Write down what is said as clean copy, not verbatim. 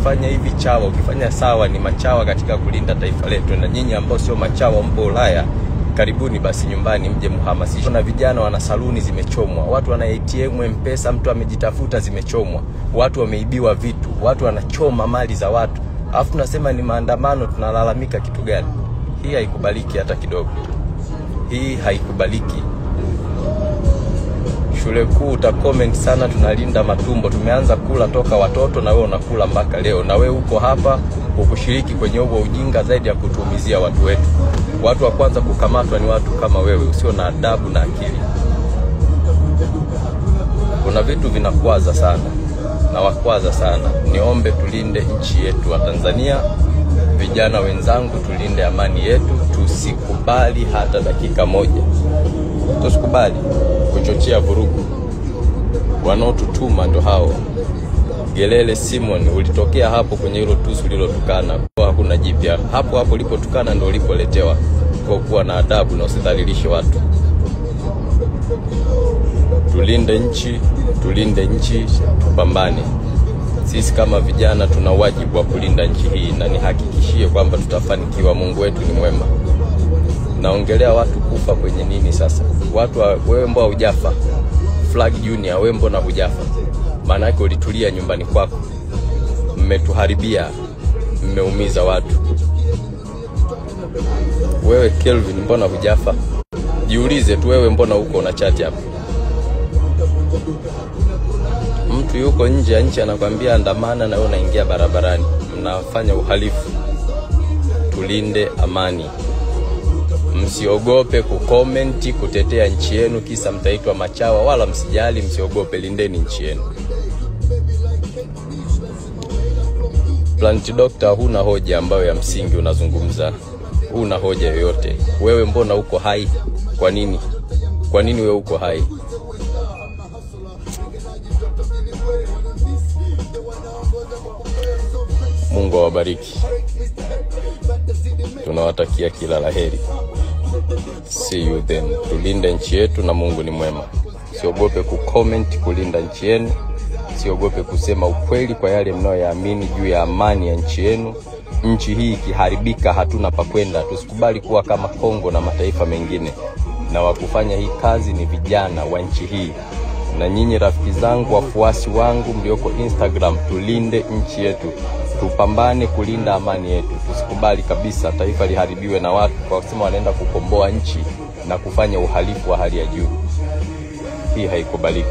ukifanya hivi chawa, ukifanya sawa, ni machawa katika kulinda taifa letu. Na nyinyi ambao sio machawa, mpo Ulaya, karibuni basi nyumbani mje muhamasishe. Kuna vijana wana saluni zimechomwa, watu wana ATM M-Pesa mtu amejitafuta zimechomwa, watu wameibiwa vitu, watu wanachoma mali za watu. Alafu tunasema ni maandamano, tunalalamika kitu gani? Hii haikubaliki hata kidogo. Hii haikubaliki. Shule kuu utacomment sana tunalinda matumbo. Tumeanza kula toka watoto na wewe unakula mpaka leo. Na wewe uko hapa ukushiriki kwenye huo ujinga zaidi ya kutumizia watu wetu. Watu wa kwanza kukamatwa ni watu kama wewe usio na adabu na akili. Kuna vitu vinakwaza sana na wakwaza sana. Niombe tulinde nchi yetu wa Tanzania. Vijana wenzangu, tulinde amani yetu. Tusikubali hata dakika moja, tusikubali kuchochea vurugu. Wanaotutuma ndo hao. Gelele Simon, ulitokea hapo kwenye hilo tusu lilotukana. Kwa hakuna jipya. Hapo hapo ulipotukana ndo ulipoletewa. Kwa kuwa na adabu na usidhalilishe watu. Tulinde nchi, tupambane. Sisi kama vijana tuna wajibu wa kulinda nchi hii, na nihakikishie kwamba tutafanikiwa. Mungu wetu ni mwema. Naongelea watu kufa kwenye nini sasa? Wewe mbona hujafa? Flag Junior, wewe mbona hujafa? Maana yake ulitulia nyumbani kwako. Mmetuharibia, mmeumiza watu. Wewe Kelvin, mbona hujafa? Jiulize tu wewe, mbona uko una chat hapa? Mtu yuko nje ya nchi anakuambia andamana na wewe unaingia barabarani. Mnafanya uhalifu. Tulinde amani. Msiogope kukomenti kutetea nchi yenu kisa mtaitwa machawa, wala msijali, msiogope, lindeni nchi yenu. Planet Doctor, huna hoja ambayo ya msingi unazungumza. Huna hoja yoyote. Wewe mbona uko hai? Kwa nini? Kwa nini wewe uko hai? Mungu awabariki. Tunawatakia kila laheri. See you then. Tulinde nchi yetu na Mungu ni mwema. Siogope kucomment kulinda nchi yenu. Siogope kusema ukweli kwa yale mnayoyaamini juu ya amani ya nchi yenu. Nchi hii ikiharibika hatuna pa kwenda. Tusikubali kuwa kama Kongo na mataifa mengine. Na wakufanya hii kazi ni vijana wa nchi hii. Na nyinyi rafiki zangu, wafuasi wangu mlioko Instagram, tulinde nchi yetu. Tupambane kulinda amani yetu. Tusikubali kabisa taifa liharibiwe na watu kwa kusema wanaenda kukomboa nchi na kufanya uhalifu wa hali ya juu. Hii haikubaliki.